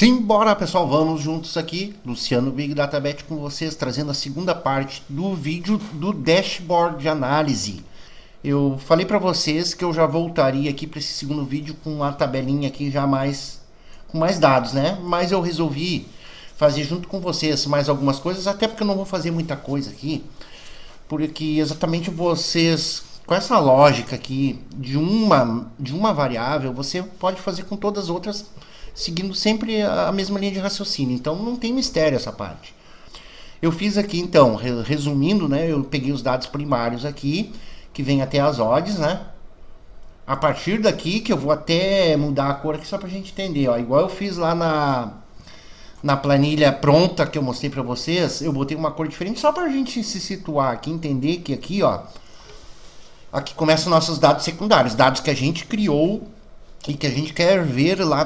Simbora, pessoal, vamos juntos aqui. Luciano Big Data Bet com vocês, trazendo a segunda parte do vídeo do dashboard de análise. Eu falei para vocês que eu já voltaria aqui para esse segundo vídeo com uma tabelinha aqui já com mais dados, né? Mas eu resolvi fazer junto com vocês mais algumas coisas, até porque eu não vou fazer muita coisa aqui, porque exatamente vocês, com essa lógica aqui de uma variável, você pode fazer com todas as outras, seguindo sempre a mesma linha de raciocínio. Então não tem mistério essa parte. Eu fiz aqui então, resumindo, né? Eu peguei os dados primários aqui, que vem até as odds, né? A partir daqui, que eu vou até mudar a cor aqui só pra gente entender, ó. Igual eu fiz lá na planilha pronta que eu mostrei pra vocês, eu botei uma cor diferente só pra gente se situar aqui, entender que aqui, ó, aqui começam nossos dados secundários, dados que a gente criou e que a gente quer ver lá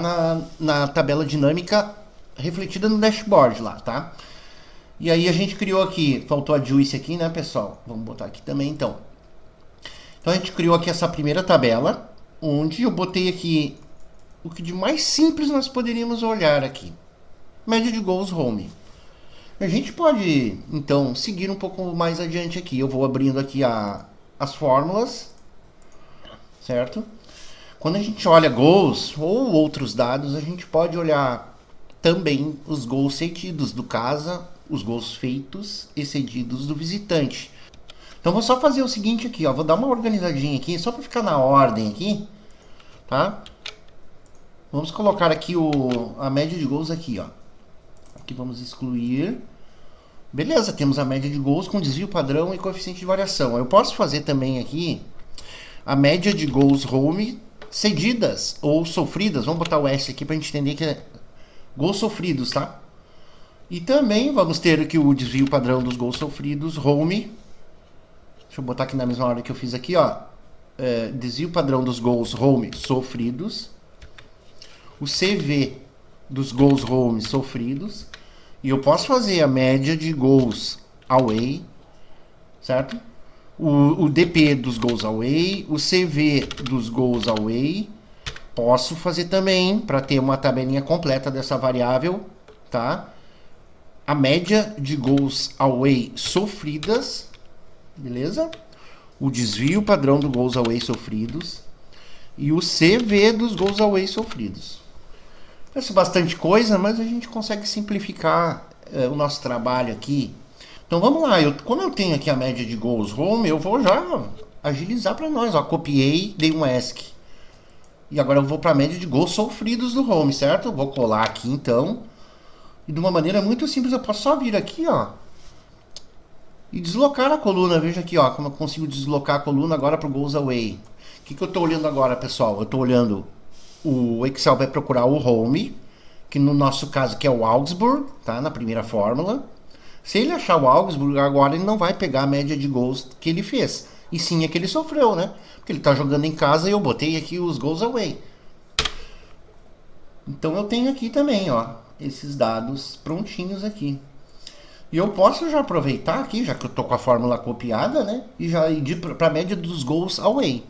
na tabela dinâmica refletida no dashboard lá, tá? E aí a gente criou aqui, faltou a Juice aqui, né, pessoal? Vamos botar aqui também, então. Então a gente criou aqui essa primeira tabela, onde eu botei aqui o que de mais simples nós poderíamos olhar aqui. Média de gols home. A gente pode, então, seguir um pouco mais adiante aqui. Eu vou abrindo aqui as fórmulas, certo? Quando a gente olha gols ou outros dados, a gente pode olhar também os gols cedidos do casa, os gols feitos e cedidos do visitante. Então vou só fazer o seguinte aqui, ó, vou dar uma organizadinha aqui, só para ficar na ordem aqui, tá? Vamos colocar aqui a média de gols aqui, ó. Aqui vamos excluir. Beleza, temos a média de gols com desvio padrão e coeficiente de variação. Eu posso fazer também aqui a média de gols home cedidas ou sofridas. Vamos botar o S aqui pra gente entender que é gols sofridos, tá? E também vamos ter aqui o desvio padrão dos gols sofridos home. Deixa eu botar aqui na mesma hora que eu fiz aqui, ó. Desvio padrão dos gols home sofridos. O CV dos gols home sofridos. E eu posso fazer a média de gols away, certo? O DP dos gols away, o CV dos gols away. Posso fazer também, para ter uma tabelinha completa dessa variável, tá? A média de gols away sofridas, beleza? O desvio padrão dos gols away sofridos e o CV dos gols away sofridos. Parece bastante coisa, mas a gente consegue simplificar o nosso trabalho aqui. Então vamos lá, como eu tenho aqui a média de gols home, eu vou já agilizar para nós. Ó, copiei, dei um ESC. E agora eu vou para a média de gols sofridos do home, certo? Eu vou colar aqui então. E de uma maneira muito simples, eu posso só vir aqui, ó, e deslocar a coluna. Veja aqui, ó, como eu consigo deslocar a coluna agora para o goals away. O que eu estou olhando agora, pessoal? Eu estou olhando, o Excel vai procurar o home, que no nosso caso que é o Augsburg, tá? Na primeira fórmula. Se ele achar o Augsburg, agora ele não vai pegar a média de gols que ele fez, e sim a que ele sofreu, né? Porque ele está jogando em casa e eu botei aqui os goals away. Então eu tenho aqui também, ó, esses dados prontinhos aqui. E eu posso já aproveitar aqui, já que eu tô com a fórmula copiada, né? E já ir para a média dos goals away.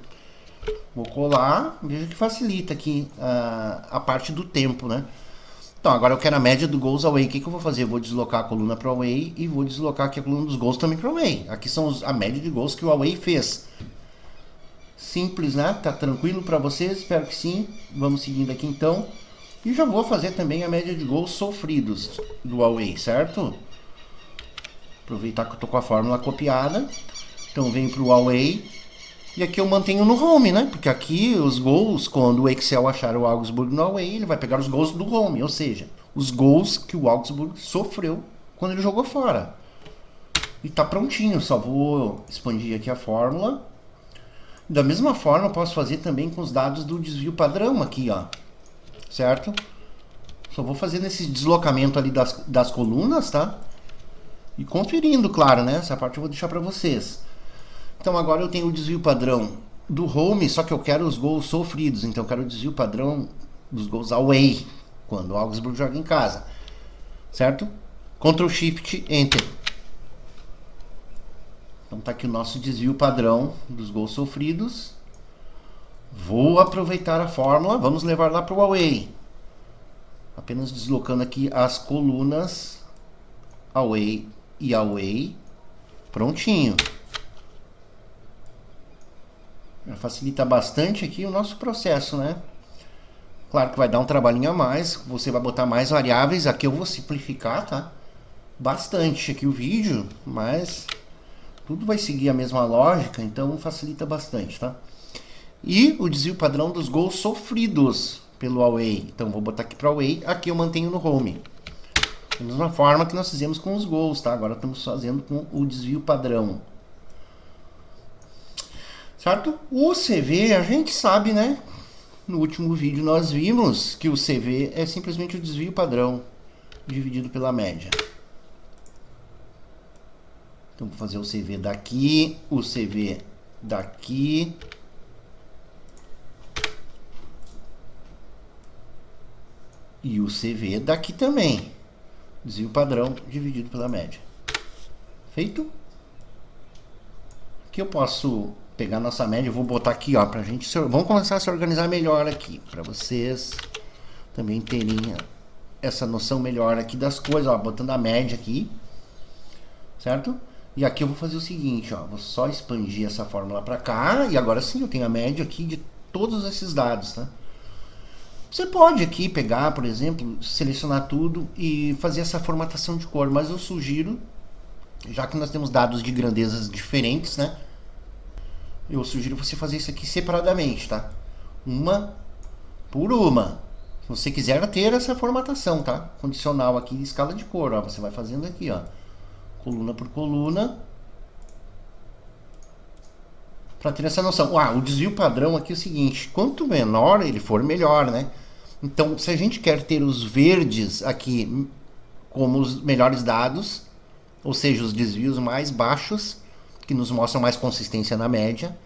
Vou colar, veja que facilita aqui a parte do tempo, né? Então agora eu quero a média do goals away. O que eu vou fazer? Eu vou deslocar a coluna para o away e vou deslocar aqui a coluna dos gols também para o away. Aqui são a média de gols que o away fez. Simples, né? Tá tranquilo para vocês? Espero que sim. Vamos seguindo aqui então. E já vou fazer também a média de gols sofridos do away, certo? Aproveitar que eu tô com a fórmula copiada. Então venho para o away. E aqui eu mantenho no home, né? Porque aqui os gols, quando o Excel achar o Augsburg no away, ele vai pegar os gols do home. Ou seja, os gols que o Augsburg sofreu quando ele jogou fora. E tá prontinho, só vou expandir aqui a fórmula. Da mesma forma, eu posso fazer também com os dados do desvio padrão aqui, ó. Certo? Só vou fazer nesse deslocamento ali das colunas, tá? E conferindo, claro, né? Essa parte eu vou deixar para vocês. Então agora eu tenho o desvio padrão do home, só que eu quero os gols sofridos. Então eu quero o desvio padrão dos gols away, quando o Augsburg joga em casa. Certo? Ctrl Shift Enter. Então tá aqui o nosso desvio padrão dos gols sofridos. Vou aproveitar a fórmula, vamos levar lá para o away. Apenas deslocando aqui as colunas away e away. Prontinho. Já facilita bastante aqui o nosso processo, né? Claro que vai dar um trabalhinho a mais, você vai botar mais variáveis, aqui eu vou simplificar, tá? Bastante aqui o vídeo, mas tudo vai seguir a mesma lógica, então facilita bastante, tá? E o desvio padrão dos gols sofridos pelo away. Então vou botar aqui para away, aqui eu mantenho no home. Da mesma forma que nós fizemos com os gols, tá? Agora estamos fazendo com o desvio padrão. Certo? O CV, a gente sabe, né? No último vídeo nós vimos que o CV é simplesmente o desvio padrão dividido pela média. Então vou fazer o CV daqui, o CV daqui. E o CV daqui também. Desvio padrão dividido pela média. Feito? Aqui eu posso pegar nossa média, eu vou botar aqui, ó, pra gente, vamos começar a se organizar melhor aqui, para vocês também terem essa noção melhor aqui das coisas, ó, botando a média aqui, certo? E aqui eu vou fazer o seguinte, ó, vou só expandir essa fórmula para cá, e agora sim eu tenho a média aqui de todos esses dados, tá? Você pode aqui pegar, por exemplo, selecionar tudo e fazer essa formatação de cor, mas eu sugiro, já que nós temos dados de grandezas diferentes, né? Eu sugiro você fazer isso aqui separadamente, tá? Uma por uma. Se você quiser ter essa formatação, tá? Condicional aqui, escala de cor, ó. Você vai fazendo aqui, ó. Coluna por coluna. Para ter essa noção. O desvio padrão aqui é o seguinte. Quanto menor ele for, melhor, né? Então, se a gente quer ter os verdes aqui como os melhores dados, ou seja, os desvios mais baixos, que nos mostram mais consistência na média.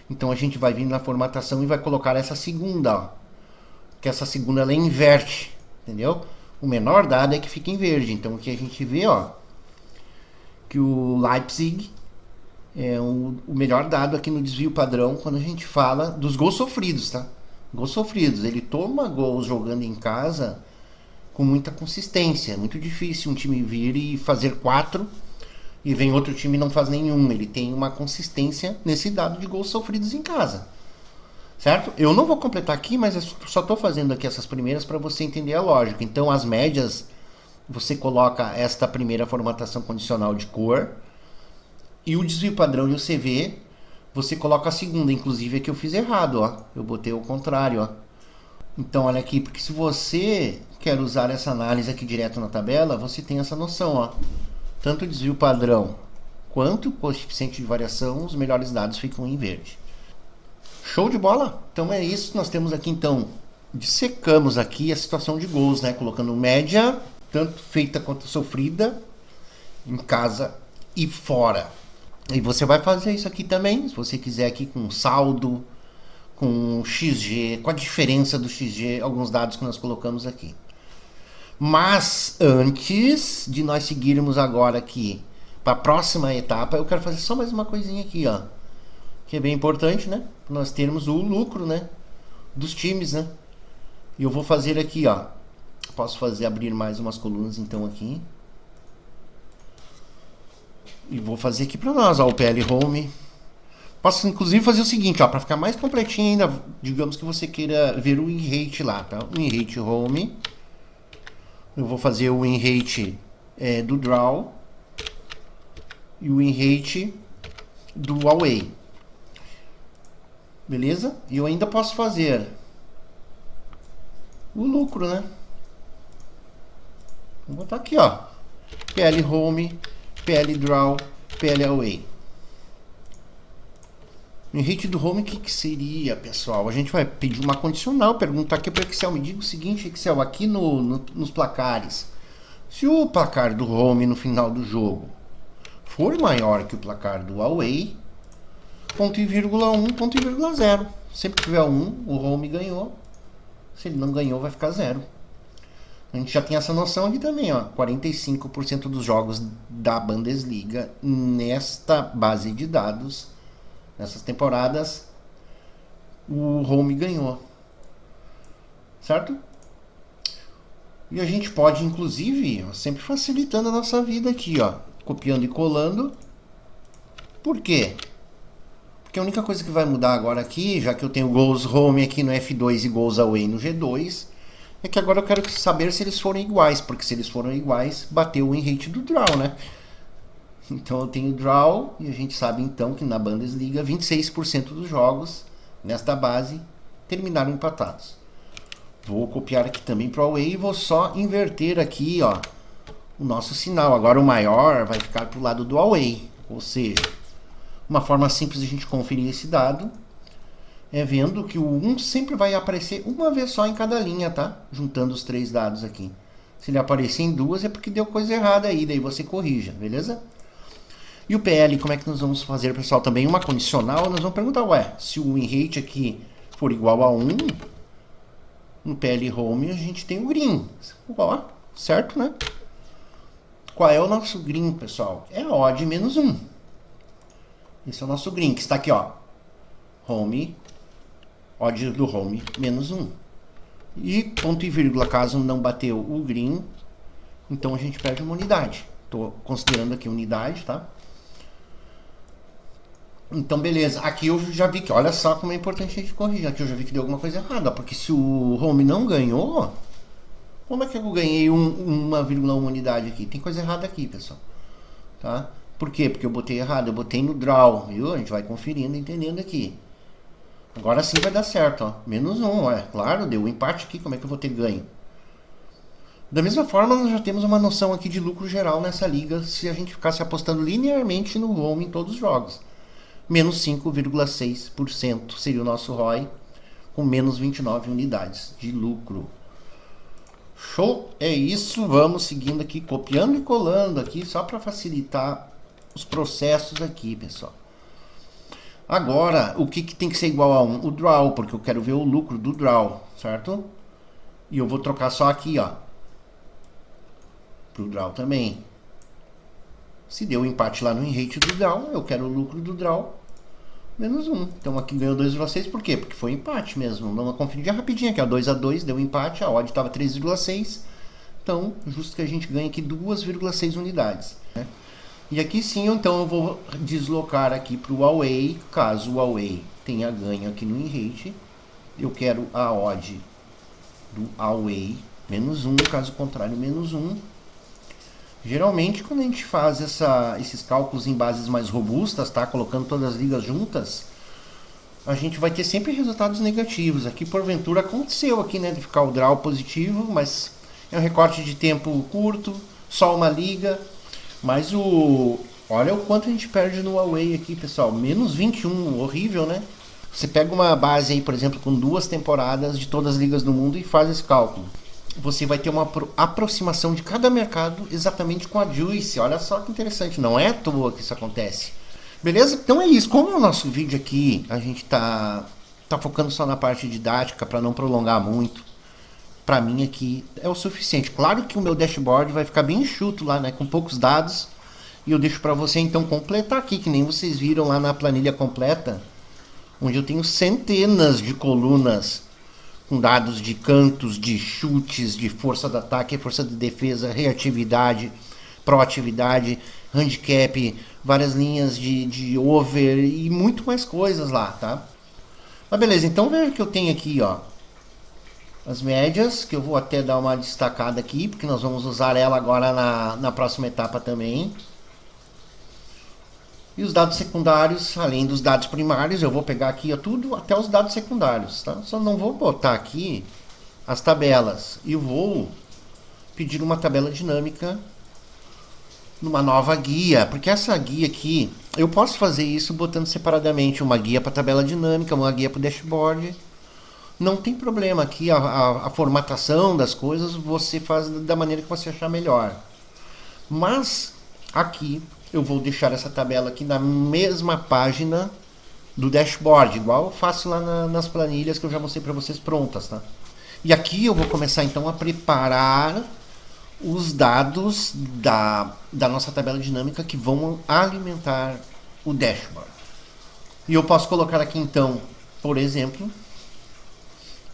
Então a gente vai vir na formatação e vai colocar essa segunda, ó, que essa segunda ela inverte, entendeu? O menor dado é que fica em verde. Então aqui a gente vê, ó, que o Leipzig é o melhor dado aqui no desvio padrão quando a gente fala dos gols sofridos, tá? Gols sofridos, ele toma gols jogando em casa com muita consistência. É muito difícil um time vir e fazer 4 e vem outro time e não faz nenhum. Ele tem uma consistência nesse dado de gols sofridos em casa, certo? Eu não vou completar aqui, mas eu só estou fazendo aqui essas primeiras para você entender a lógica. Então as médias, você coloca esta primeira formatação condicional de cor, e o desvio padrão e o CV você coloca a segunda. Inclusive aqui eu fiz errado, ó, eu botei o contrário, ó. Então olha aqui, porque se você quer usar essa análise aqui direto na tabela, você tem essa noção, ó. Tanto o desvio padrão quanto o coeficiente de variação, os melhores dados ficam em verde. Show de bola? Então é isso. Nós temos aqui, então, dissecamos aqui a situação de gols, né? Colocando média, tanto feita quanto sofrida, em casa e fora. E você vai fazer isso aqui também, se você quiser, aqui com saldo, com XG, com a diferença do XG, alguns dados que nós colocamos aqui. Mas antes de nós seguirmos agora aqui para a próxima etapa, eu quero fazer só mais uma coisinha aqui, ó, que é bem importante, né? Nós termos o lucro, né, dos times, né? E eu vou fazer aqui, ó, posso fazer abrir mais umas colunas então aqui. E vou fazer aqui para nós, ó, o PL Home. Posso inclusive fazer o seguinte, ó, para ficar mais completinho ainda, digamos que você queira ver o win-rate lá, tá? O win-rate Home. Eu vou fazer o win-rate do draw e o win-rate do away. Beleza? E eu ainda posso fazer o lucro, né? Vou botar aqui, ó, PL Home, PL Draw, PL Away. No hit do home, o que seria, pessoal? A gente vai pedir uma condicional, perguntar aqui para o Excel. Me diga o seguinte, Excel, aqui nos placares. Se o placar do home no final do jogo for maior que o placar do away, ponto e vírgula 1, ponto e vírgula 0. Sempre que tiver 1, o home ganhou. Se ele não ganhou, vai ficar 0. A gente já tem essa noção aqui também, ó. 45% dos jogos da Bundesliga nesta base de dados, nessas temporadas, o home ganhou. Certo? E a gente pode, inclusive, ó, sempre facilitando a nossa vida aqui, ó, copiando e colando. Por quê? Porque a única coisa que vai mudar agora aqui, já que eu tenho goals home aqui no F2 e goals away no G2, é que agora eu quero saber se eles foram iguais, porque se eles foram iguais, bateu o win rate do draw, né? Então eu tenho draw, e a gente sabe então que na Bundesliga 26% dos jogos nesta base terminaram empatados. Vou copiar aqui também para o away e vou só inverter aqui, ó, o nosso sinal. Agora o maior vai ficar para o lado do away, ou seja, uma forma simples de a gente conferir esse dado é vendo que o 1 sempre vai aparecer uma vez só em cada linha, tá? Juntando os três dados aqui. Se ele aparecer em duas é porque deu coisa errada aí, daí você corrija, beleza? E o PL, como é que nós vamos fazer, pessoal? Também uma condicional, nós vamos perguntar, ué, se o win rate aqui for igual a 1, no PL home a gente tem o green. Ó, certo, né? Qual é o nosso green, pessoal? É a odd menos 1. Esse é o nosso green, que está aqui, ó. Home, odd do home menos 1. E ponto e vírgula, caso não bateu o green, então a gente perde uma unidade. Estou considerando aqui unidade, tá? Então, beleza. Aqui eu já vi que, olha só como é importante a gente corrigir. Aqui eu já vi que deu alguma coisa errada, porque se o home não ganhou, como é que eu ganhei 1,1 unidade aqui? Tem coisa errada aqui, pessoal. Tá? Por quê? Porque eu botei errado. Eu botei no draw, viu? A gente vai conferindo, entendendo aqui. Agora sim vai dar certo, ó. Menos 1, é claro, deu um empate aqui. Como é que eu vou ter ganho? Da mesma forma, nós já temos uma noção aqui de lucro geral nessa liga, se a gente ficasse apostando linearmente no home em todos os jogos. Menos 5,6% seria o nosso ROI, com menos 29 unidades de lucro. Show? É isso, vamos seguindo aqui, copiando e colando aqui, só para facilitar os processos aqui, pessoal. Agora, o que tem que ser igual a 1? O draw, porque eu quero ver o lucro do draw, certo? E eu vou trocar só aqui, ó, pro draw também. Se deu empate lá no win rate do draw, eu quero o lucro do draw menos 1. Então aqui ganhou 2,6, por quê? Porque foi empate mesmo. Vamos conferir rapidinho aqui, ó, 2-2, deu empate, a odd estava 3,6. Então, justo que a gente ganha aqui 2,6 unidades, né? E aqui sim, então eu vou deslocar aqui para o away, caso o away tenha ganho aqui no win rate. Eu quero a odd do away menos 1, caso contrário menos 1. Geralmente, quando a gente faz esses cálculos em bases mais robustas, tá? Colocando todas as ligas juntas, a gente vai ter sempre resultados negativos. Aqui, porventura, aconteceu aqui, né? De ficar o draw positivo, mas é um recorte de tempo curto, só uma liga. Mas olha o quanto a gente perde no away aqui, pessoal. Menos 21, horrível, né? Você pega uma base aí, por exemplo, com 2 temporadas de todas as ligas do mundo e faz esse cálculo. Você vai ter uma aproximação de cada mercado exatamente com a Juice. Olha só que interessante, não é à toa que isso acontece. Beleza? Então é isso. Como é o nosso vídeo aqui, a gente tá focando só na parte didática para não prolongar muito. Para mim aqui é o suficiente. Claro que o meu dashboard vai ficar bem enxuto lá, né, com poucos dados. E eu deixo para você então completar aqui, que nem vocês viram lá na planilha completa, onde eu tenho centenas de colunas com dados de cantos, de chutes, de força de ataque, força de defesa, reatividade, proatividade, handicap, várias linhas de over e muito mais coisas lá, tá? Mas beleza, então veja que eu tenho aqui, ó, as médias, que eu vou até dar uma destacada aqui, porque nós vamos usar ela agora na próxima etapa também. E os dados secundários, além dos dados primários, eu vou pegar aqui, ó, tudo até os dados secundários, tá? Só não vou botar aqui as tabelas. E vou pedir uma tabela dinâmica numa nova guia, porque essa guia aqui, eu posso fazer isso botando separadamente uma guia para tabela dinâmica, uma guia para o dashboard. Não tem problema aqui, a formatação das coisas você faz da maneira que você achar melhor. Mas aqui eu vou deixar essa tabela aqui na mesma página do dashboard, igual eu faço lá nas planilhas que eu já mostrei para vocês prontas, tá? E aqui eu vou começar então a preparar os dados da nossa tabela dinâmica que vão alimentar o dashboard. E eu posso colocar aqui então, por exemplo,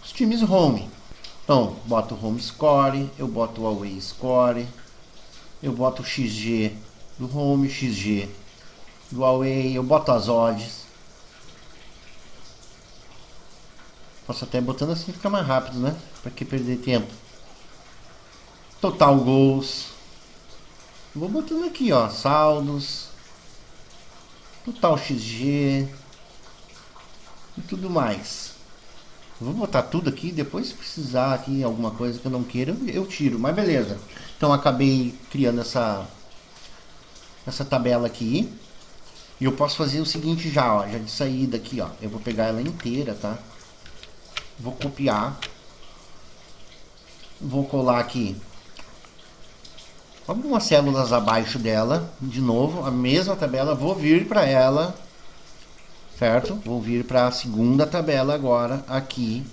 os times home. Então, boto o home score, eu boto o away score, eu boto o XG do home, XG do away, eu boto as odds. Posso até botando assim fica mais rápido, né? Pra que perder tempo? Total gols. Vou botando aqui, ó, saldos, total XG e tudo mais. Vou botar tudo aqui, depois se precisar aqui alguma coisa que eu não queira, eu tiro, mas beleza. Então acabei criando essa tabela aqui. E eu posso fazer o seguinte já, ó, já de saída aqui, ó. Eu vou pegar ela inteira, tá? Vou copiar. Vou colar aqui algumas células abaixo dela, de novo, a mesma tabela, vou vir para ela, certo? Vou vir para a segunda tabela agora, aqui.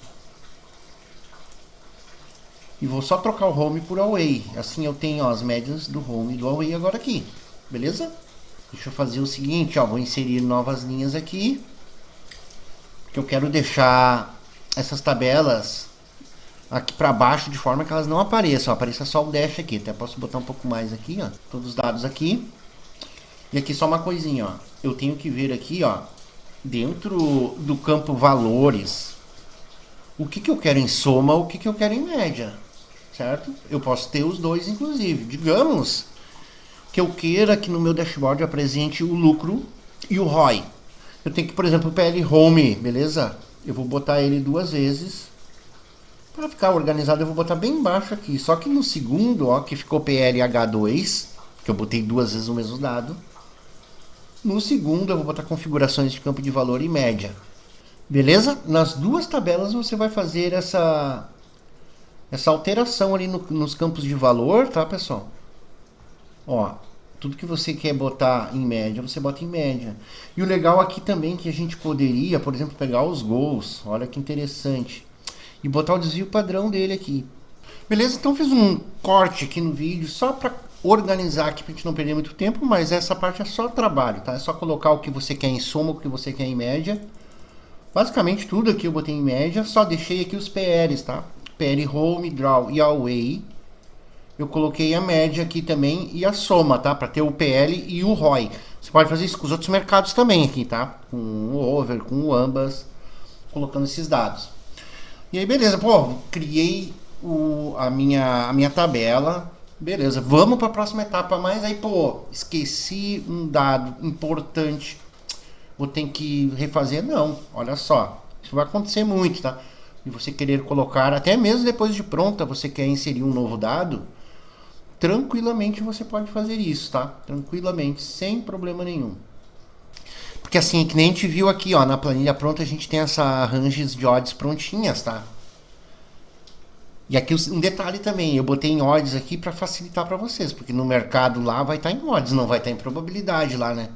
E vou só trocar o home por away. Assim eu tenho ó, as médias do home e do away agora aqui, beleza? Deixa eu fazer o seguinte, ó, vou inserir novas linhas aqui. Porque eu quero deixar essas tabelas aqui para baixo de forma que elas não apareçam, apareça só o dash aqui. Até posso botar um pouco mais aqui, ó, todos os dados aqui. E aqui só uma coisinha, ó, eu tenho que ver aqui, ó, dentro do campo valores, o que eu quero em soma, o que eu quero em média, certo? Eu posso ter os dois, inclusive. Digamos que eu queira que no meu dashboard apresente o lucro e o ROI. Eu tenho que, por exemplo, o PL Home, beleza? Eu vou botar ele duas vezes. Para ficar organizado, eu vou botar bem embaixo aqui. Só que no segundo, ó, que ficou PLH2, que eu botei duas vezes o mesmo dado. No segundo, eu vou botar configurações de campo de valor e média. Beleza? Nas duas tabelas você vai fazer essa alteração ali nos campos de valor, tá, pessoal? Ó, tudo que você quer botar em média, você bota em média. E o legal aqui também é que a gente poderia, por exemplo, pegar os gols, olha que interessante, e botar o desvio padrão dele aqui. Beleza? Então fiz um corte aqui no vídeo só para organizar aqui, para a gente não perder muito tempo, mas essa parte é só trabalho, tá? É só colocar o que você quer em soma, o que você quer em média. Basicamente tudo aqui eu botei em média, só deixei aqui os PRs, tá? PR Home, Draw e Away. Eu coloquei a média aqui também e a soma, tá? Para ter o PL e o ROI. Você pode fazer isso com os outros mercados também aqui, tá? Com o over, com o ambas, colocando esses dados. E aí, beleza, pô, criei a minha tabela. Beleza, vamos para a próxima etapa, mas aí, pô, esqueci um dado importante. Vou ter que refazer? Não, olha só. Isso vai acontecer muito, tá? E você querer colocar, até mesmo depois de pronta, você quer inserir um novo dado, tranquilamente você pode fazer isso, tá? Tranquilamente, sem problema nenhum. Porque assim, que nem a gente viu aqui, ó, na planilha pronta a gente tem essa ranges de odds prontinhas, tá? E aqui um detalhe também, eu botei em odds aqui para facilitar para vocês, porque no mercado lá vai estar em odds, não vai estar em probabilidade lá, né?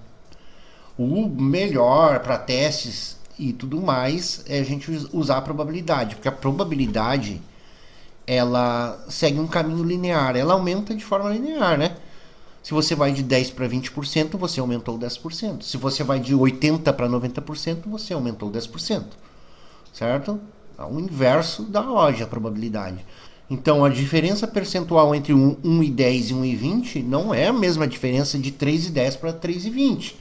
O melhor para testes e tudo mais é a gente usar a probabilidade, porque a probabilidade ela segue um caminho linear, ela aumenta de forma linear, né? Se você vai de 10 para 20%, você aumentou 10%. Se você vai de 80 para 90%, você aumentou 10%. Certo? É o inverso da odd, a probabilidade. Então, a diferença percentual entre 1,10 e 1,20 não é a mesma diferença de 3,10 para 3,20.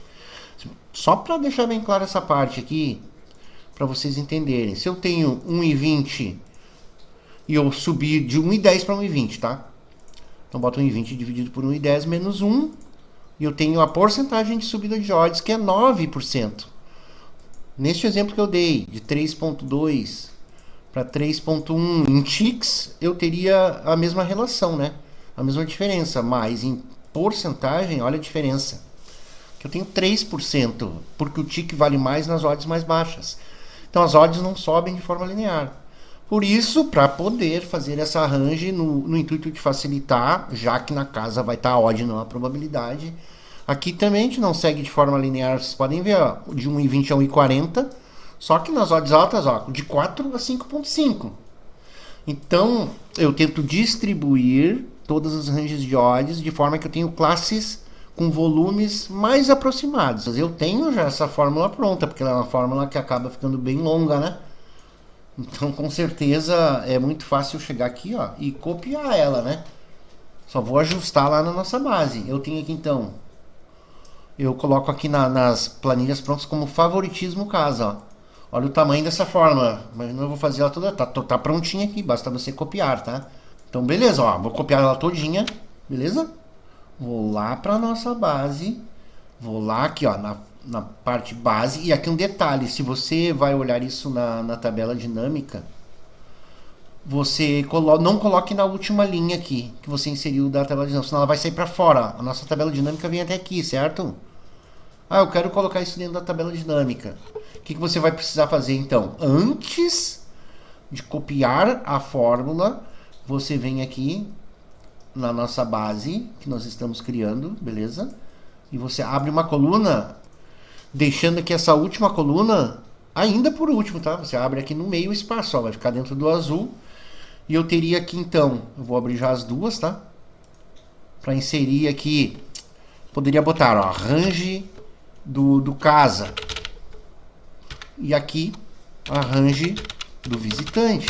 Só para deixar bem claro essa parte aqui, para vocês entenderem. Se eu tenho 1,20 e eu subir de 1,10 para 1,20, tá? Então, boto 1,20 dividido por 1,10 menos 1. E eu tenho a porcentagem de subida de odds, que é 9%. Neste exemplo que eu dei, de 3,2 para 3,1 em ticks, eu teria a mesma relação, né? A mesma diferença, mas em porcentagem, olha a diferença. Que eu tenho 3%, porque o tick vale mais nas odds mais baixas. Então as odds não sobem de forma linear. Por isso, para poder fazer essa range no intuito de facilitar, já que na casa vai estar a odd, não a probabilidade. Aqui também a gente não segue de forma linear, vocês podem ver, ó, de 1,20 a 1,40, só que nas odds altas, ó, de 4 a 5,5. Então, eu tento distribuir todas as ranges de odds de forma que eu tenho classes com volumes mais aproximados. Eu tenho já essa fórmula pronta, porque ela é uma fórmula que acaba ficando bem longa, né? Então, com certeza, é muito fácil chegar aqui, ó, e copiar ela, né? Só vou ajustar lá na nossa base. Eu tenho aqui, então, eu coloco aqui nas planilhas prontas como favoritismo casa, ó. Olha o tamanho dessa fórmula, mas não vou fazer ela toda, tá prontinha aqui, basta você copiar, tá? Então, beleza, ó, vou copiar ela todinha, beleza? Vou lá para nossa base, vou lá aqui, ó, na parte base, e aqui um detalhe, se você vai olhar isso na tabela dinâmica, você não coloque na última linha aqui, que você inseriu da tabela dinâmica, senão ela vai sair para fora. A nossa tabela dinâmica vem até aqui, certo? Ah, eu quero colocar isso dentro da tabela dinâmica. O que você vai precisar fazer então? Antes de copiar a fórmula, você vem aqui na nossa base que nós estamos criando, beleza? E você abre uma coluna, deixando aqui essa última coluna ainda por último, tá? Você abre aqui no meio o espaço, ó, vai ficar dentro do azul. E eu teria aqui então, eu vou abrir já as duas, tá? Para inserir aqui, poderia botar, ó, range do casa. E aqui, a range do visitante.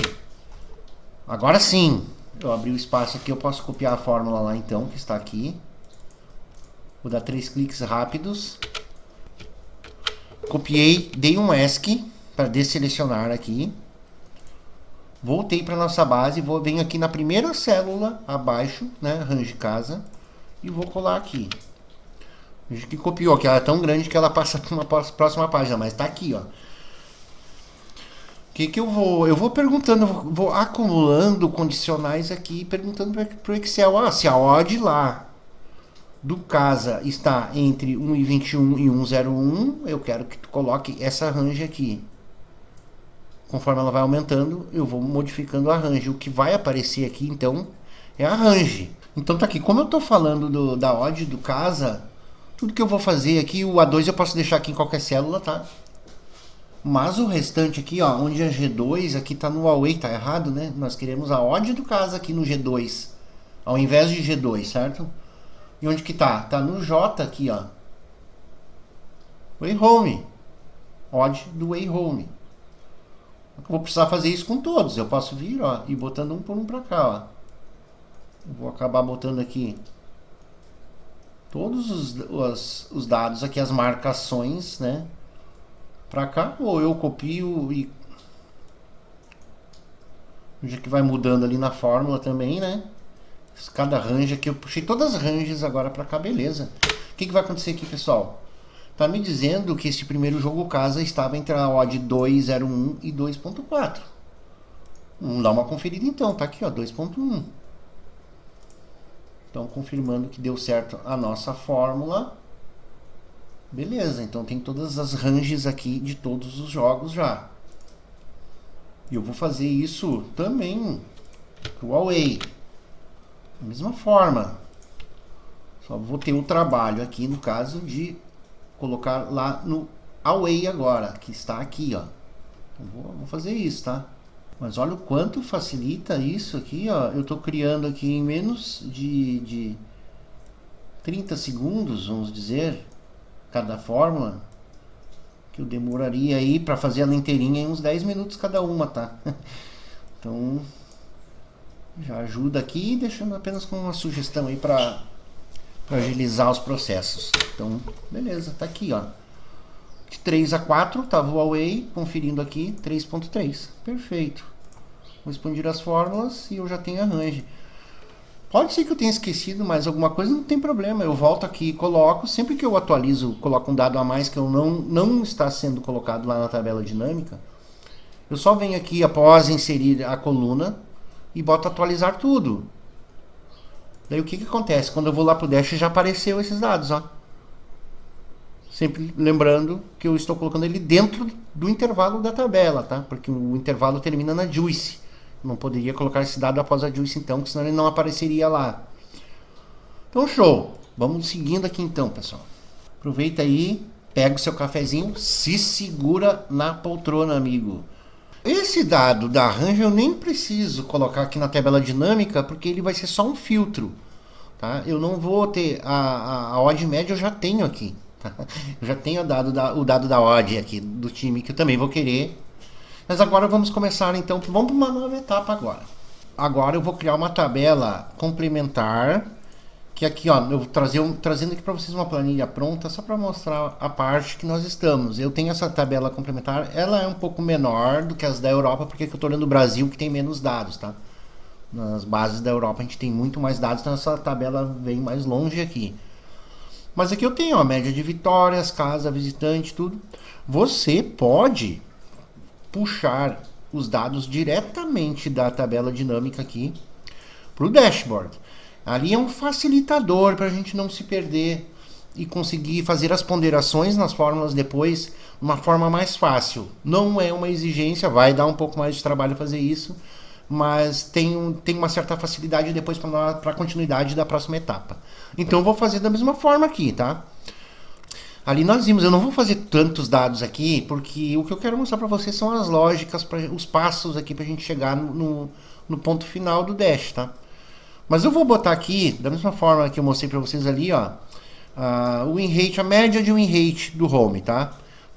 Agora sim, eu abri o espaço aqui, eu posso copiar a fórmula lá então, que está aqui. Vou dar 3 cliques rápidos. Copiei, dei um ESC para desselecionar aqui. Voltei para nossa base, venho aqui na primeira célula abaixo, né, range casa, e vou colar aqui. Veja que copiou, que ela é tão grande que ela passa para uma próxima página, mas está aqui, ó. Que eu vou perguntando, vou acumulando condicionais aqui, perguntando para o Excel, se a odd lá do casa está entre 1,21 e 1,01, eu quero que tu coloque essa range aqui. Conforme ela vai aumentando, eu vou modificando a range. O que vai aparecer aqui, então, é a range. Então tá aqui, como eu estou falando da odd do casa, tudo que eu vou fazer aqui, o A2 eu posso deixar aqui em qualquer célula, tá? Mas o restante aqui, ó, onde é G2, aqui tá no away, tá errado, né? Nós queremos a odd do casa aqui no G2, ao invés de G2, certo? E onde que tá? Tá no J aqui, ó. Way home. Odd do way home. Eu vou precisar fazer isso com todos. Eu posso vir, ó, e botando um por um pra cá, ó. Eu vou acabar botando aqui todos os dados aqui, as marcações, né? Pra cá, ou eu copio e veja que vai mudando ali na fórmula também, né? Cada range aqui, eu puxei todas as ranges agora pra cá, beleza. O que vai acontecer aqui, pessoal? Tá me dizendo que esse primeiro jogo casa estava entre a odd 2,01 e 2,4. Vamos dar uma conferida então, tá aqui, ó, 2,1. Então, confirmando que deu certo a nossa fórmula. Beleza, então tem todas as ranges aqui de todos os jogos já. E eu vou fazer isso também pro away. Da mesma forma. Só vou ter o trabalho aqui, no caso, de colocar lá no away agora, que está aqui, ó. Vou fazer isso, tá? Mas olha o quanto facilita isso aqui, ó. Eu estou criando aqui em menos de 30 segundos, vamos dizer, cada fórmula, que eu demoraria aí para fazer ela inteirinha em uns 10 minutos cada uma, tá? Então, já ajuda aqui, deixando apenas com uma sugestão aí para agilizar os processos. Então, beleza, tá aqui, ó. De 3 a 4, tava o away, conferindo aqui, 3.3. Perfeito. Vou expandir as fórmulas e eu já tenho a range. Pode ser que eu tenha esquecido mais alguma coisa, não tem problema. Eu volto aqui e coloco. Sempre que eu atualizo, coloco um dado a mais que eu não está sendo colocado lá na tabela dinâmica. Eu só venho aqui após inserir a coluna e boto atualizar tudo. Daí o que acontece? Quando eu vou lá pro Dash já apareceu esses dados, ó. Sempre lembrando que eu estou colocando ele dentro do intervalo da tabela, tá? Porque o intervalo termina na juice. Não poderia colocar esse dado após a juice então, porque senão ele não apareceria lá. Então show! Vamos seguindo aqui então, pessoal. Aproveita aí, pega o seu cafezinho, se segura na poltrona, amigo. Esse dado da range eu nem preciso colocar aqui na tabela dinâmica, porque ele vai ser só um filtro, tá? Eu não vou ter a odd média, eu já tenho aqui, tá? Eu já tenho o dado da odd aqui do time, que eu também vou querer Mas agora vamos começar então, vamos para uma nova etapa agora. Agora eu vou criar uma tabela complementar, que aqui ó, eu vou trazendo aqui para vocês uma planilha pronta, só para mostrar a parte que nós estamos. Eu tenho essa tabela complementar, ela é um pouco menor do que as da Europa, porque eu estou olhando o Brasil que tem menos dados, tá? Nas bases da Europa a gente tem muito mais dados, então essa tabela vem mais longe aqui. Mas aqui eu tenho a média de vitórias, casa, visitante, tudo. Você pode puxar os dados diretamente da tabela dinâmica aqui para o dashboard. Ali é um facilitador para a gente não se perder e conseguir fazer as ponderações nas fórmulas depois de uma forma mais fácil. Não é uma exigência, vai dar um pouco mais de trabalho fazer isso, mas tem uma certa facilidade depois para a continuidade da próxima etapa. Então eu vou fazer da mesma forma aqui, tá? Ali nós vimos, eu não vou fazer tantos dados aqui, porque o que eu quero mostrar para vocês são as lógicas, os passos aqui para a gente chegar no ponto final do dash, tá? Mas eu vou botar aqui, da mesma forma que eu mostrei para vocês ali, ó, o win rate, a média de win rate do home, tá?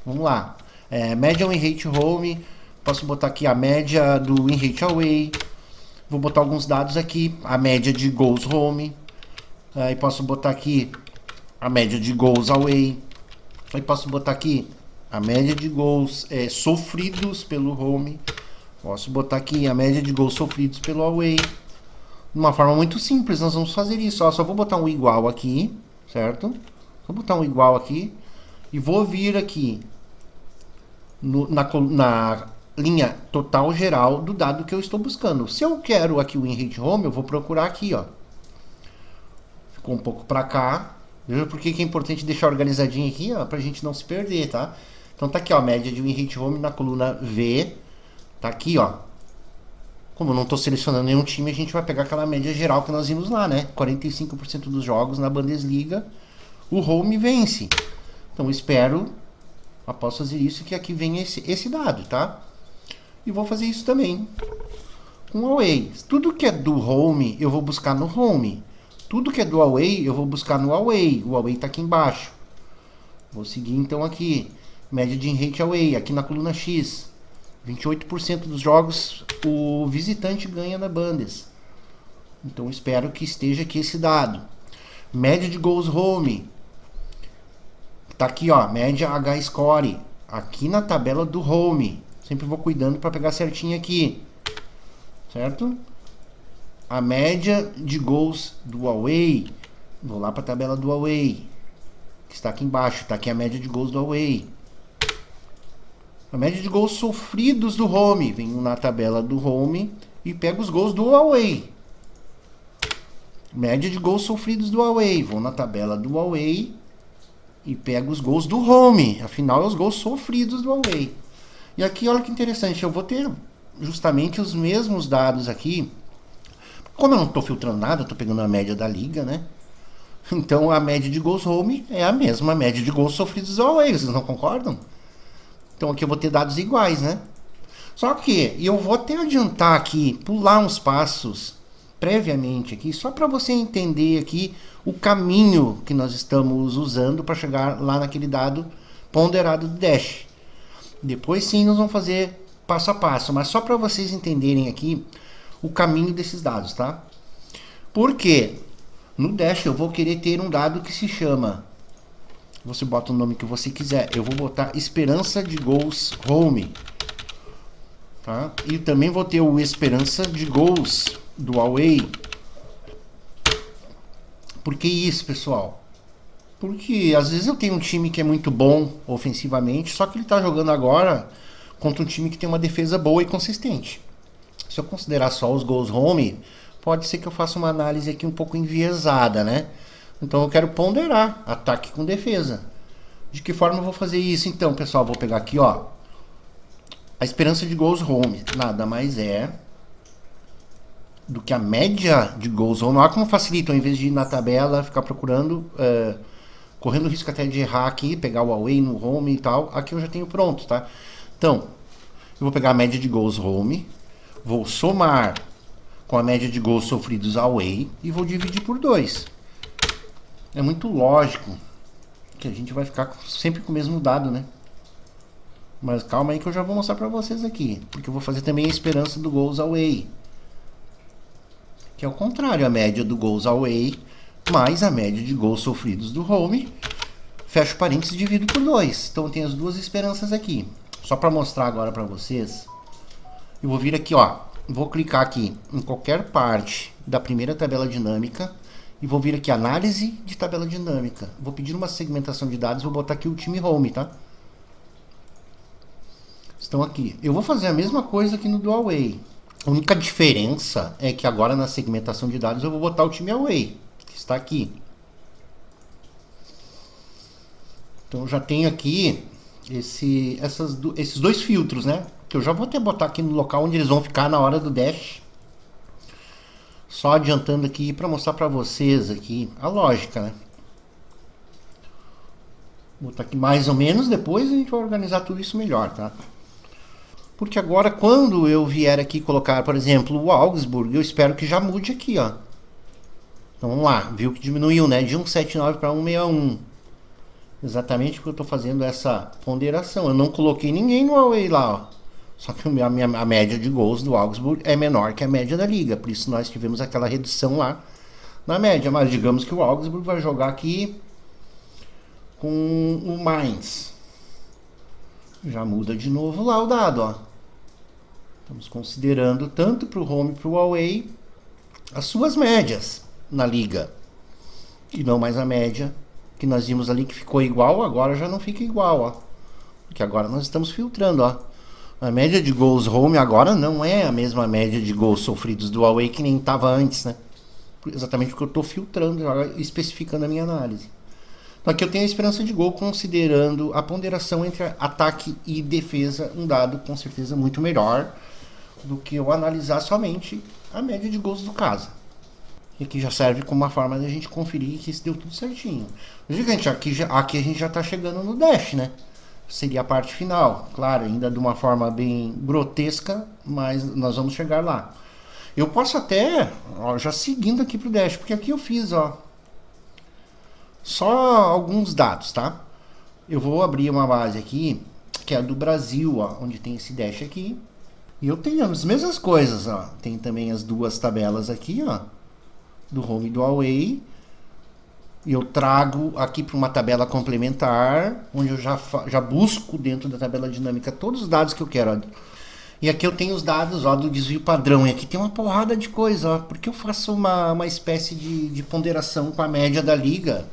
Vamos lá, média win rate home, posso botar aqui a média do win rate away, vou botar alguns dados aqui, a média de goals home, aí posso botar aqui a média de goals away, aí posso botar aqui a média de gols sofridos pelo home, posso botar aqui a média de gols sofridos pelo away. De uma forma muito simples, nós vamos fazer isso. Ó, só vou botar um igual aqui, certo? Vou botar um igual aqui e vou vir aqui na linha total geral do dado que eu estou buscando. Se eu quero aqui o win rate home, eu vou procurar aqui, ó. Ficou um pouco para cá. Veja por que é importante deixar organizadinho aqui, ó, pra gente não se perder, tá? Então tá aqui, ó, a média de win rate home na coluna V. Tá aqui, ó. Como eu não estou selecionando nenhum time, a gente vai pegar aquela média geral que nós vimos lá, né? 45% dos jogos na Bundesliga, o home vence. Então eu espero, após fazer isso, que aqui venha esse dado, tá? E vou fazer isso também com o away. Tudo que é do home, eu vou buscar no home. Tudo que é do away, eu vou buscar no away. O away está aqui embaixo. Vou seguir então aqui. Média de win rate away, aqui na coluna X. 28% dos jogos o visitante ganha na Bundes. Então espero que esteja aqui esse dado. Média de gols home. Tá aqui, ó, média H-score. Aqui na tabela do home. Sempre vou cuidando para pegar certinho aqui. Certo? A média de gols do away. Vou lá para a tabela do away. Que está aqui embaixo. Tá aqui a média de gols do away. A média de gols sofridos do home. Venho na tabela do home e pego os gols do away. Média de gols sofridos do away. Vou na tabela do away e pego os gols do home. Afinal, é os gols sofridos do away. E aqui, olha que interessante. Eu vou ter justamente os mesmos dados aqui. Como eu não estou filtrando nada, estou pegando a média da liga, né? Então, a média de gols home é a mesma média de gols sofridos do away. Vocês não concordam? Então aqui eu vou ter dados iguais, né? Só que eu vou até adiantar aqui, pular uns passos previamente aqui, só para você entender aqui o caminho que nós estamos usando para chegar lá naquele dado ponderado do dash. Depois sim nós vamos fazer passo a passo, mas só para vocês entenderem aqui o caminho desses dados, tá? Porque no dash eu vou querer ter um dado que se chama... Você bota o nome que você quiser. Eu vou botar esperança de gols home. Tá? E também vou ter o esperança de gols do away. Por que isso, pessoal? Porque às vezes eu tenho um time que é muito bom ofensivamente, só que ele está jogando agora contra um time que tem uma defesa boa e consistente. Se eu considerar só os gols home, pode ser que eu faça uma análise aqui um pouco enviesada, né? Então eu quero ponderar ataque com defesa. De que forma eu vou fazer isso? Então, pessoal, vou pegar aqui, ó. A esperança de gols home nada mais é do que a média de gols home. Olha como facilita, ao invés de ir na tabela, ficar procurando, correndo o risco até de errar aqui, pegar o away no home e tal. Aqui eu já tenho pronto, tá? Então, eu vou pegar a média de gols home, vou somar com a média de gols sofridos away e vou dividir por 2. É muito lógico que a gente vai ficar sempre com o mesmo dado, né? Mas calma aí que eu já vou mostrar para vocês aqui. Porque eu vou fazer também a esperança do goals away. Que é o contrário, a média do goals away mais a média de gols sofridos do home. Fecho parênteses e divido por 2. Então tem as duas esperanças aqui. Só para mostrar agora para vocês. Eu vou vir aqui, ó. Vou clicar aqui em qualquer parte da primeira tabela dinâmica. E vou vir aqui, análise de tabela dinâmica. Vou pedir uma segmentação de dados, vou botar aqui o time home, tá? Estão aqui. Eu vou fazer a mesma coisa aqui no do away. A única diferença é que agora na segmentação de dados eu vou botar o time away, que está aqui. Então já tenho aqui esses dois filtros, né? Que eu já vou até botar aqui no local onde eles vão ficar na hora do dash. Só adiantando aqui para mostrar para vocês aqui a lógica, né? Vou botar aqui mais ou menos, depois a gente vai organizar tudo isso melhor, tá? Porque agora quando eu vier aqui colocar, por exemplo, o Augsburg, eu espero que já mude aqui, ó. Então vamos lá, viu que diminuiu, né? De 179 para 161. Exatamente porque eu estou fazendo essa ponderação. Eu não coloquei ninguém no away lá, ó. Só que a média de gols do Augsburg é menor que a média da liga. Por isso nós tivemos aquela redução lá na média. Mas digamos que o Augsburg vai jogar aqui com o Mainz. Já muda de novo lá o dado, ó. Estamos considerando tanto para o home e para o away as suas médias na liga. E não mais a média que nós vimos ali que ficou igual, agora já não fica igual, ó. Porque agora nós estamos filtrando, ó. A média de gols home agora não é a mesma média de gols sofridos do away que nem estava antes, né? Exatamente porque eu estou filtrando, especificando a minha análise. Então aqui eu tenho a esperança de gol considerando a ponderação entre ataque e defesa, um dado com certeza muito melhor do que eu analisar somente a média de gols do casa. E aqui já serve como uma forma de a gente conferir que isso deu tudo certinho. Gente, aqui a gente já está chegando no dash, né? Seria a parte final, claro, ainda de uma forma bem grotesca, mas nós vamos chegar lá. Eu posso até, ó, já seguindo aqui pro dash, porque aqui eu fiz, ó, só alguns dados, tá? Eu vou abrir uma base aqui, que é a do Brasil, ó, onde tem esse dash aqui. E eu tenho as mesmas coisas, ó. Tem também as duas tabelas aqui, ó, do home e do away. E eu trago aqui para uma tabela complementar, onde eu já busco dentro da tabela dinâmica todos os dados que eu quero. Ó. E aqui eu tenho os dados, ó, do desvio padrão. E aqui tem uma porrada de coisa, ó, porque eu faço uma espécie de ponderação com a média da liga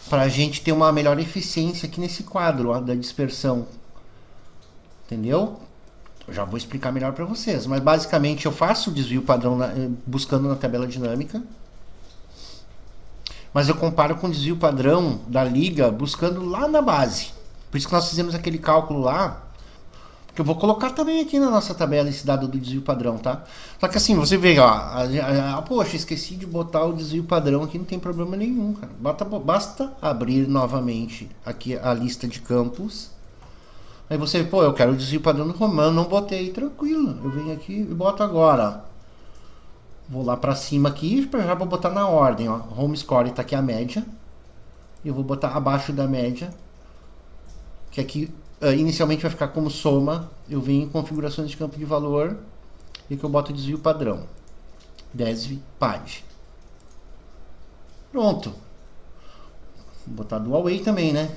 para a gente ter uma melhor eficiência aqui nesse quadro, ó, da dispersão. Entendeu? Eu já vou explicar melhor para vocês. Mas basicamente eu faço o desvio padrão buscando na tabela dinâmica. Mas eu comparo com o desvio padrão da liga buscando lá na base. Por isso que nós fizemos aquele cálculo lá. Que eu vou colocar também aqui na nossa tabela esse dado do desvio padrão, tá? Só que assim, você vê, ó. Poxa, esqueci de botar o desvio padrão aqui, não tem problema nenhum, cara. Basta abrir novamente aqui a lista de campos. Aí você, pô, eu quero o desvio padrão do Romano, não botei, tranquilo. Eu venho aqui e boto agora, ó. Vou lá pra cima aqui, já vou botar na ordem, ó. Home score tá aqui a média. E eu vou botar abaixo da média. Que aqui inicialmente vai ficar como soma. Eu venho em configurações de campo de valor. E que eu boto desvio padrão. Desv pad. Pronto. Vou botar do away também, né?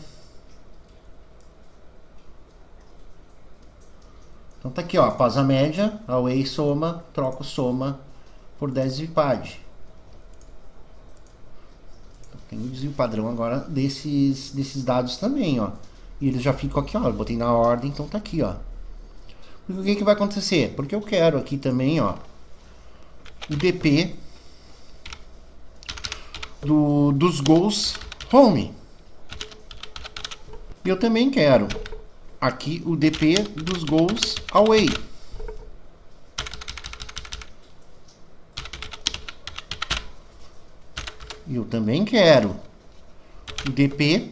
Então tá aqui, ó. Após a média, away soma, troco soma por 10 VPAD. Então, tem o desvio padrão agora desses dados também, ó. E eles já ficam aqui, ó. Eu botei na ordem, então tá aqui, ó. E o que vai acontecer? Porque eu quero aqui também, ó, o DP dos gols home. E eu também quero aqui o DP dos gols away. E eu também quero o DP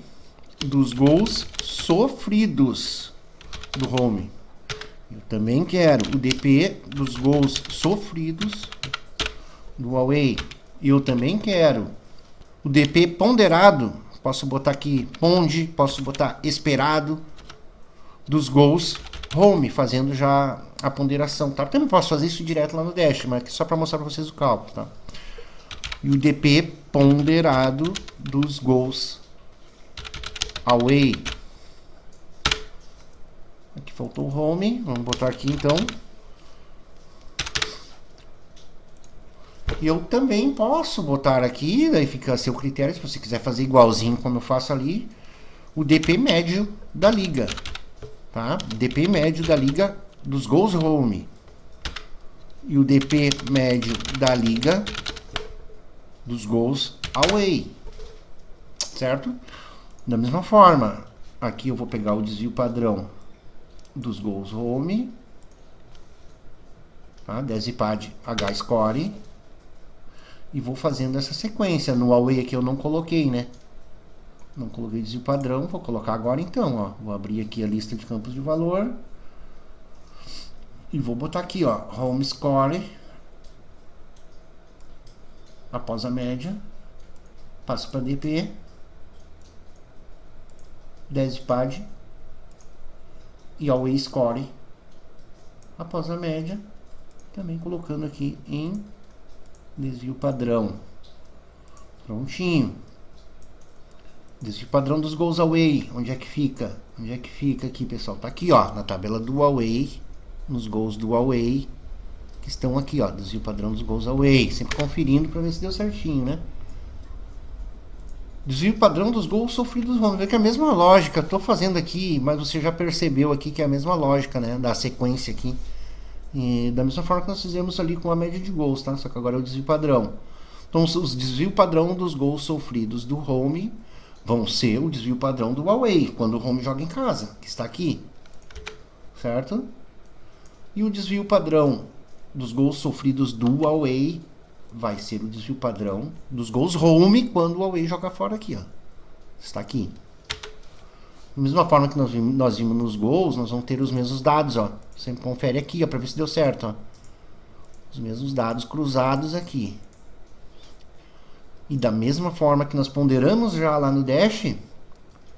dos gols sofridos do home. Eu também quero o DP dos gols sofridos do away. E eu também quero o DP ponderado. Posso botar aqui ponde, posso botar esperado dos goals home, fazendo já a ponderação, tá? Também posso fazer isso direto lá no Dash, mas aqui só para mostrar para vocês o cálculo, tá? E o DP ponderado dos goals away. Aqui faltou o home, vamos botar aqui então. E eu também posso botar aqui, daí fica a seu critério, se você quiser fazer igualzinho como eu faço ali, o DP médio da liga, tá? DP médio da liga dos gols home e o DP médio da liga dos gols away, certo? Da mesma forma, aqui eu vou pegar o desvio padrão dos gols home, tá? Desipad H score, e vou fazendo essa sequência. No away aqui eu não coloquei, né? Não coloquei desvio padrão, vou colocar agora então, ó. Vou abrir aqui a lista de campos de valor e vou botar aqui, ó, home score após a média, passo para DP, desipad e away score após a média, também colocando aqui em desvio padrão. Prontinho. Desvio padrão dos goals away. Onde é que fica? Onde é que fica aqui, pessoal? Tá aqui, ó, na tabela do away, nos gols do away, que estão aqui, ó, desvio padrão dos gols away. Sempre conferindo para ver se deu certinho, né? Desvio padrão dos gols sofridos. Vamos ver que é a mesma lógica. Estou fazendo aqui, mas você já percebeu aqui que é a mesma lógica, né? Da sequência aqui. E da mesma forma que nós fizemos ali com a média de gols, tá? Só que agora é o desvio padrão. Então, os desvio padrão dos gols sofridos do home vão ser o desvio padrão do away, quando o home joga em casa, que está aqui. Certo? E o desvio padrão dos gols sofridos do away vai ser o desvio padrão dos gols home, quando o away joga fora aqui, ó. Está aqui. Da mesma forma que nós vimos nos gols, nós vamos ter os mesmos dados, ó. Sempre confere aqui, ó, para ver se deu certo, ó. Os mesmos dados cruzados aqui. E da mesma forma que nós ponderamos já lá no Dash,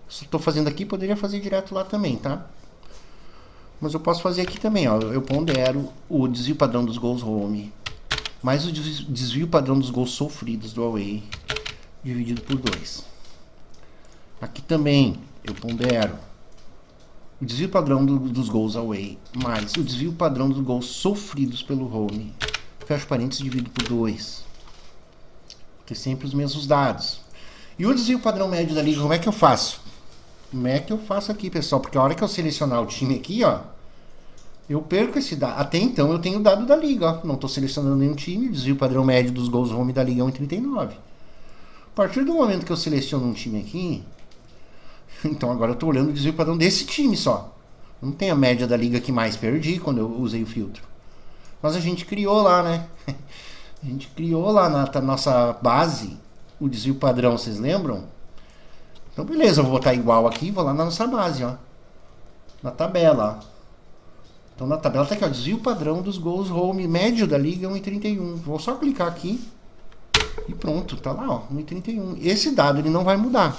estou fazendo aqui, poderia fazer direto lá também, tá? Mas eu posso fazer aqui também, ó. Eu pondero o desvio padrão dos gols home mais o desvio padrão dos gols sofridos do away dividido por 2. Aqui também eu pondero o desvio padrão dos gols away mais o desvio padrão dos gols sofridos pelo home. Fecho parênteses, dividido por 2. Ter sempre os mesmos dados. E o desvio padrão médio da liga, como é que eu faço? Como é que eu faço aqui, pessoal? Porque a hora que eu selecionar o time aqui, ó, eu perco esse dado. Até então eu tenho o dado da liga, ó. Não estou selecionando nenhum time. O desvio padrão médio dos gols home da liga é 1,39. A partir do momento que eu seleciono um time aqui, então agora eu estou olhando o desvio padrão desse time só. Não tem a média da liga que mais perdi quando eu usei o filtro. Mas a gente criou lá, né? A gente criou lá na nossa base o desvio padrão, vocês lembram? Então beleza, eu vou botar igual aqui, vou lá na nossa base, ó. Na tabela, ó. Então na tabela tá aqui, ó, desvio padrão dos gols home médio da liga 1,31. Vou só clicar aqui e pronto, tá lá, ó, 1,31. Esse dado ele não vai mudar.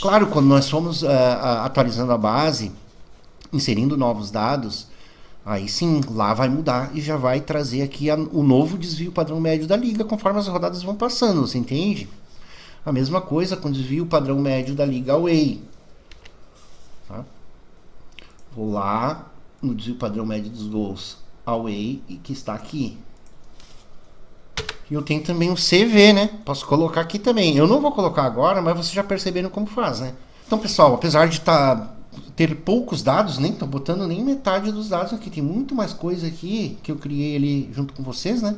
Claro, quando nós formos atualizando a base, inserindo novos dados, aí sim, lá vai mudar e já vai trazer aqui o novo desvio padrão médio da liga conforme as rodadas vão passando, você entende? A mesma coisa com o desvio padrão médio da liga away. Tá? Vou lá no desvio padrão médio dos gols away, e que está aqui. E eu tenho também o CV, né? Posso colocar aqui também. Eu não vou colocar agora, mas vocês já perceberam como faz, né? Então, pessoal, apesar de ter poucos dados, nem tô botando nem metade dos dados aqui. Tem muito mais coisa aqui que eu criei ali junto com vocês, né?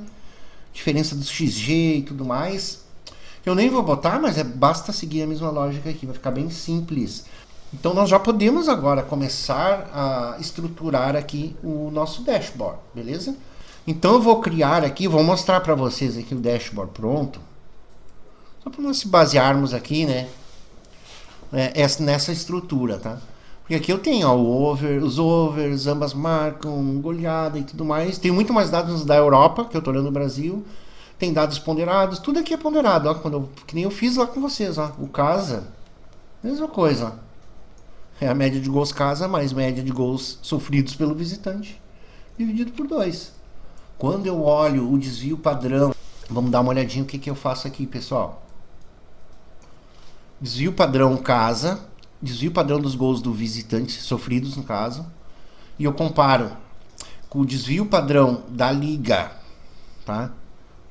Diferença do XG e tudo mais. Eu nem vou botar, mas basta seguir a mesma lógica aqui. Vai ficar bem simples. Então, nós já podemos agora começar a estruturar aqui o nosso dashboard, beleza? Então, eu vou criar aqui, vou mostrar para vocês aqui o dashboard pronto. Só para nós se basearmos aqui, né? Nessa estrutura, tá? Porque aqui eu tenho, ó, os overs, ambas marcam, goleada e tudo mais. Tem muito mais dados da Europa, que eu tô olhando no Brasil. Tem dados ponderados, tudo aqui é ponderado, ó, que nem eu fiz lá com vocês, ó. O casa, mesma coisa, ó. É a média de gols casa mais média de gols sofridos pelo visitante, dividido por 2. Quando eu olho o desvio padrão, vamos dar uma olhadinha o que eu faço aqui, pessoal. Desvio padrão casa, desvio padrão dos gols do visitante sofridos, no caso, e eu comparo com o desvio padrão da liga, tá?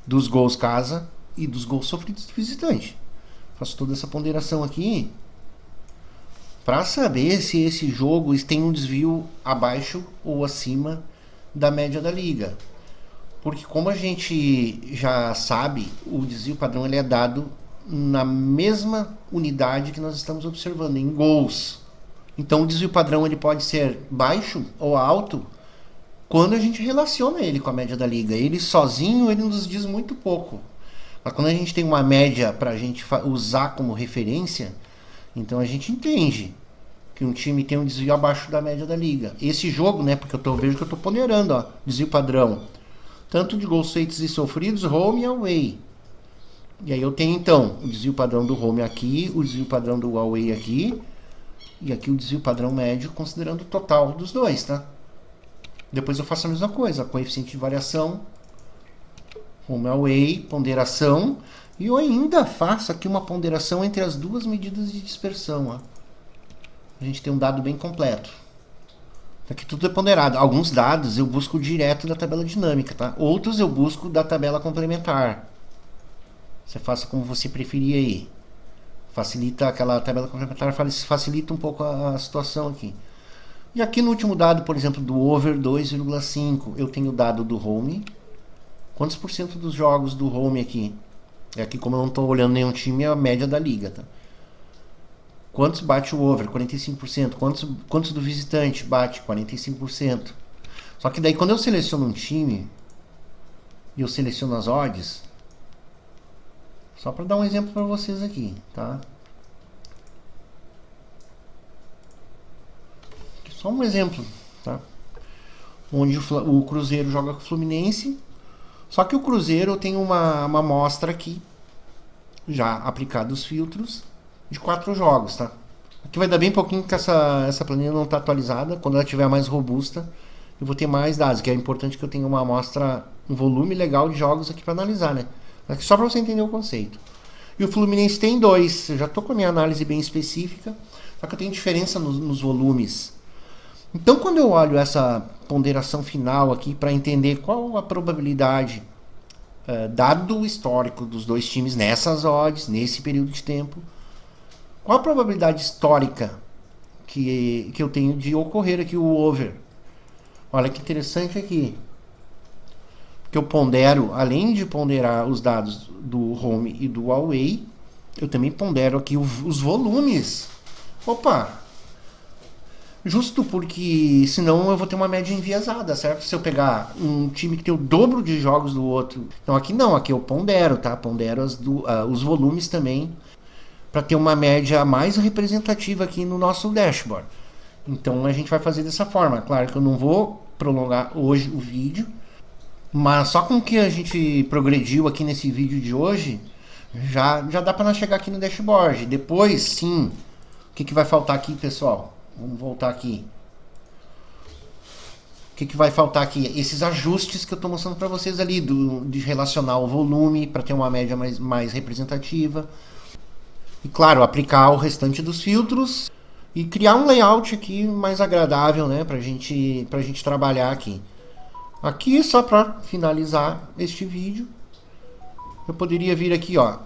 Dos gols casa e dos gols sofridos do visitante. Faço toda essa ponderação aqui para saber se esse jogo tem um desvio abaixo ou acima da média da liga. Porque como a gente já sabe, o desvio padrão ele é dado na mesma unidade que nós estamos observando, em gols. Então o desvio padrão ele pode ser baixo ou alto quando a gente relaciona ele com a média da liga. Ele sozinho ele nos diz muito pouco. Mas quando a gente tem uma média para a gente usar como referência, então a gente entende que um time tem um desvio abaixo da média da liga. Esse jogo, né, porque vejo que eu estou ponderando, ó, desvio padrão, tanto de gols feitos e sofridos, home e away. E aí eu tenho então o desvio padrão do home aqui, o desvio padrão do away aqui, e aqui o desvio padrão médio, considerando o total dos dois, tá? Depois eu faço a mesma coisa, coeficiente de variação, home away, ponderação, e eu ainda faço aqui uma ponderação entre as duas medidas de dispersão, ó. A gente tem um dado bem completo. Aqui tudo é ponderado. Alguns dados eu busco direto da tabela dinâmica, tá? Outros eu busco da tabela complementar. Você faça como você preferir aí. Facilita aquela tabela complementar, facilita um pouco a situação aqui. E aqui no último dado, por exemplo, do over 2,5, eu tenho o dado do home. Quantos por cento dos jogos do home aqui? É aqui, como eu não estou olhando nenhum time, é a média da liga, tá? Quantos bate o over? 45%. Quantos do visitante bate? 45%. Só que daí quando eu seleciono um time e eu seleciono as odds, só para dar um exemplo para vocês aqui, tá? Só um exemplo, tá? Onde o Cruzeiro joga com o Fluminense. Só que o Cruzeiro tem uma amostra aqui, já aplicado os filtros, de 4 jogos, tá? Aqui vai dar bem pouquinho que essa planilha não está atualizada. Quando ela estiver mais robusta, eu vou ter mais dados, que é importante que eu tenha uma amostra, um volume legal de jogos aqui para analisar, né? Aqui só para você entender o conceito. E o Fluminense tem 2. Eu já estou com a minha análise bem específica, só que eu tenho diferença nos volumes. Então, quando eu olho essa ponderação final aqui para entender qual a probabilidade, dado o histórico dos dois times nessas odds, nesse período de tempo, qual a probabilidade histórica que eu tenho de ocorrer aqui o over? Olha que interessante aqui. Que eu pondero, além de ponderar os dados do home e do away, eu também pondero aqui os volumes. Opa! Justo porque senão eu vou ter uma média enviesada, certo? Se eu pegar um time que tem o dobro de jogos do outro. Então aqui não, aqui eu pondero, tá? Pondero os volumes também, para ter uma média mais representativa aqui no nosso dashboard. Então a gente vai fazer dessa forma. Claro que eu não vou prolongar hoje o vídeo, mas só com o que a gente progrediu aqui nesse vídeo de hoje, já dá para nós chegar aqui no dashboard. Depois, sim, o que vai faltar aqui, pessoal? Vamos voltar aqui. O que vai faltar aqui? Esses ajustes que eu estou mostrando para vocês ali, de relacionar o volume para ter uma média mais representativa. E claro, aplicar o restante dos filtros e criar um layout aqui mais agradável, né, pra gente trabalhar aqui. Aqui, só para finalizar este vídeo, eu poderia vir aqui, ó,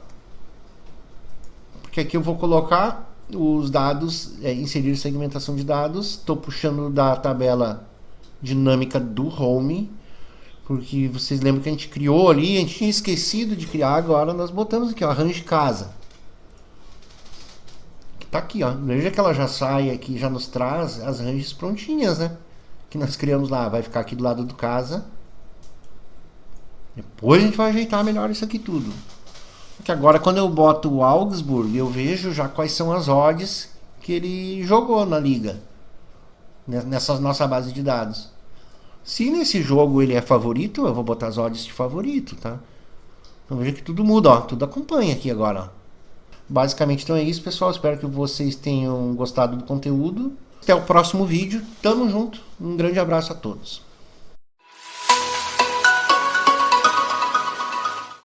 porque aqui eu vou colocar os dados, inserir segmentação de dados. Estou puxando da tabela dinâmica do home, porque vocês lembram que a gente criou ali, a gente tinha esquecido de criar, agora nós botamos aqui, ó, arranjo casa. Tá aqui, ó. Veja que ela já sai aqui, já nos traz as ranges prontinhas, né? Que nós criamos lá. Vai ficar aqui do lado do casa. Depois a gente vai ajeitar melhor isso aqui tudo. Porque agora quando eu boto o Augsburg, eu vejo já quais são as odds que ele jogou na liga, nessa nossa base de dados. Se nesse jogo ele é favorito, eu vou botar as odds de favorito, tá? Então veja que tudo muda, ó. Tudo acompanha aqui agora, ó. Basicamente, então é isso, pessoal. Espero que vocês tenham gostado do conteúdo. Até o próximo vídeo. Tamo junto. Um grande abraço a todos.